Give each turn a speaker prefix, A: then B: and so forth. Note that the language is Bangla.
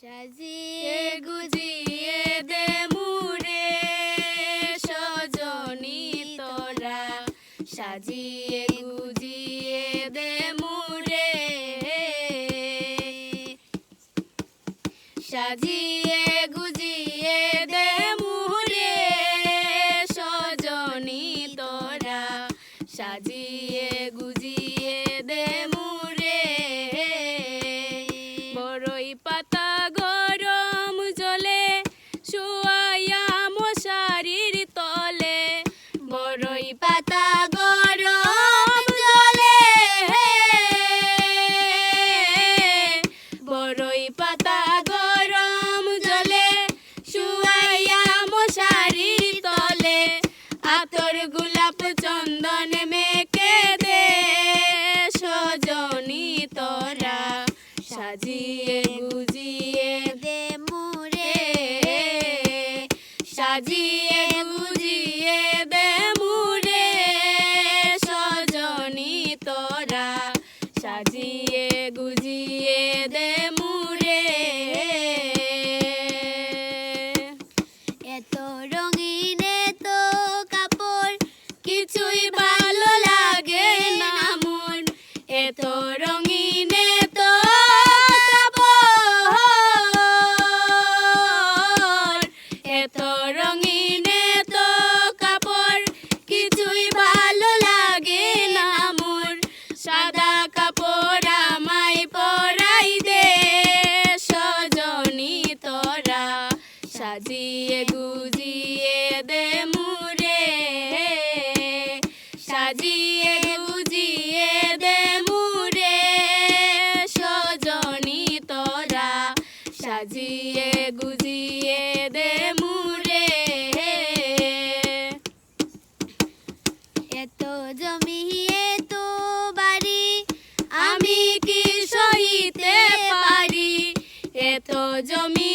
A: সাজিয়ে গুজিয়ে দে মুরে সজনী তোরা, সাজিয়ে গুজিয়ে দে মুরে, সাজিয়ে গুজিয়ে দে মুরে সজনী তোরা, সাজিয়ে গুজিয়ে দে মুরে। বড়ই পাতা গরম জলে শুয়াইয়া মশারির তলে, বড়ই পাতা গরম জলে, বড়ই পাতা গরম জলে শুয়াইয়া মশারির তলে, আতর গোলাপ চন্দন মেখে দে সজনী তোরা, সাজিয়ে গুজিয়ে দে মুরে, সাজিয়ে গুজিয়ে দে মুরে সজনী তোরা, সাজিয়ে গুজিয়ে দে মুরে। এত রঙিন এত কাপড় কিছুই ভালো লাগে না মন, এত রঙিন এত কাপড়, এত রঙিন এত কাপড় কিছুই ভালো লাগে না মোর, সাদা কাপড় আমায় পরাই দে সজনী তোরা, সাজিয়ে গুজিয়ে দে মুরে, সাজিয়ে গুজিয়ে দে মুরে সজনী তোরা, সাজিয়ে গুজিয়ে দে মুরে। এত জমি এত বাড়ি আমি কি সইতে পারি, এত জমি